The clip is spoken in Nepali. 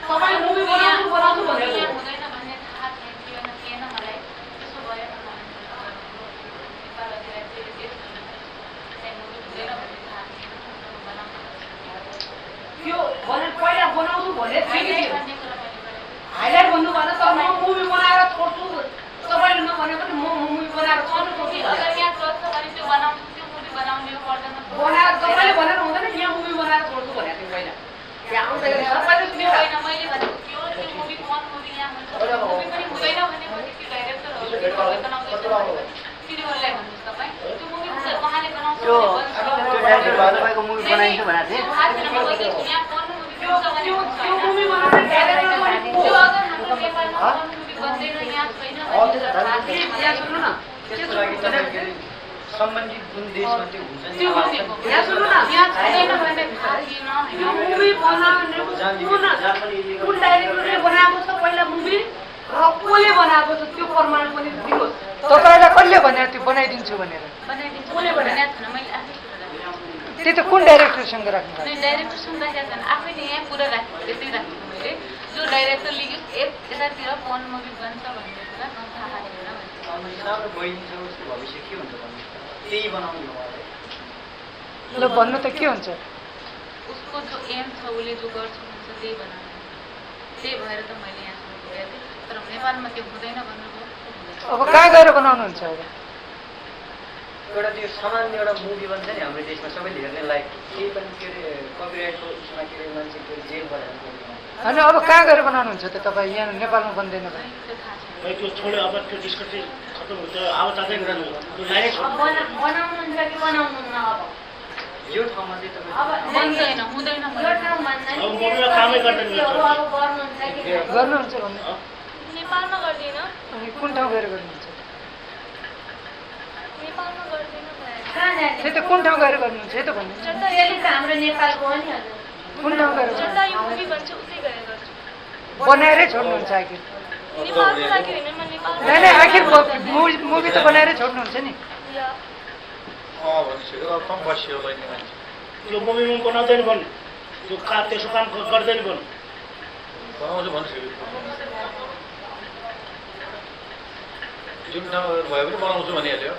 तपाईँ मुभी बनाउनु भनेको हुँदैन भन्ने थाहा थिएन मलाई। त्यसो भयो त्यो भने पहिला बनाउँछु भने हाइलाइट भन्नु भन्दा तर म मुभी बनाएर छोड्छु तपाईँले नभने पनि म मुभी बनाएर छोड्छु। अगर यहाँ गर्छ भने त्यो बनाउँछु त्यो मुभी बनाउने हो पर्दैन। बनाएर तपाईँले भनेर हुँदैन यहाँ मुभी बनाएर छोड्छु भनेको थिएँ पहिला। यहाँ आउँदाखेरि सबैले सुन्यो होइन मैले भनेको थियो त्यो मुभी कुन मुभी यहाँ हुन्छ मुभी पनि हुँदैन भनेपछि त्यो डाइरेक्टरहरू बनाउँदैछ तिनीहरूलाई भन्नुहोस् तपाईँ त्यो मुभी उहाँले बनाउँछ त्यो डाइरेक्टर तपाईँको मुभी बनाइन्छ भनेको थिएँ। यहाँ कुन मुभी हुन्छ भने त्यो मुभी बनाउने डाइरेक्टर पनि त्यो अगर हाम्रो नेपालमा कुन मुभी बन्दैन यहाँ छैन भने थाहा छैन यहाँ सुन्नु न त्यसको लागि तपाईँले सम्बन्धित जुन देशमा त्यो हुन्छ नि यहाँ सुन्नु न यहाँ छैन भने थाहा थिएन यो मुभी बनाउने कुन डाइरेक्टरले बनाएको छ पहिला मुभी र कसले बनाएको छ त्यो प्रमाण पनि दिनुहोस्। तपाईँलाई कसले भने त्यो बनाइदिन्छु भनेर? बनाइदिन्छु कसले भनेको छैन मैले आफै कुरा त्यो त कुन डाइरेक्टरसँग राख्नु? डाइरेक्टर सुन्दाखेरि छैन आफैले यहाँ कुरा राखेको त्यतै राखेको मैले जो डाइरेक्टर लिग्यो यतातिर कुन मुभी बन्छ भन्ने कुरा थाहा छैन सानो बहिनी छ उसको भविष्य के हुन्छ भन्ने त्यही बनाउने हो उहाँले। ल भन्नु त के हुन्छ? उसको जो एम छ उसले जो गर्छ हुन्छ त्यही बनाउने त्यही भएर त मैले यहाँसम्म पुर्याएको थिएँ तर नेपालमा त्यो हुँदैन भन्नुभयो। अब कहाँ गएर बनाउनुहुन्छ अब? एउटा त्यो सामान्य एउटा मुभी बन्छ नि हाम्रो देशमा सबैले हेर्ने लायक केही पनि के अरे कपिराइटको उसमा के अरे मान्छे के अरे जेल भएर होइन अब कहाँ गएर बनाउनुहुन्छ त तपाईँ? यहाँ नेपालमा बन्दैन भने त्यो थाहा छैन भाई त्यो छोड्यो अब त्यो डिस्कसन खत्म हुन्छ अब चाँदै गर्नु त्यो डाइरेक्ट बनाउनुहुन्छ कि बनाउनुहुन्न अब यो ठाउँमा चाहिँ तपाईँ अब बन्दैन हुँदैन यो ठाउँमा चाहिँ अब मुभीमा कामै गर्दैन अब गर्नुहुन्छ कि गर्नुहुन्छ भन्नु? नेपालमा गर्दैन अनि कुन ठाउँ गएर गर्नुहुन्छ? नेपालमा गर्दैन कहाँ जाने त्यही त कुन ठाउँ गएर गर्नुहुन्छ है त भन्नु? त्यसले त हाम्रो नेपालको हो नि हजुर। कुन ठाउँ गएर जता यो मुभी बन्छ उतै गएर गर्छु बनाएरै छोड्नुहुन्छ आखिर? नेपालको लागि होइन म नेपाल नहीं नहीं आखिर मुभी त बनाएरै छोड्नुहुन्छ नि? कम बस्यो बहिनी मान्छे त्यो मुभीमा बनाउँदैन भन्नु त्यो त्यसो काम गर्दैन भन्नु बनाउँछु भन्छु जुन ठाउँ भयो भने बनाउँछु भनिहाल्यो।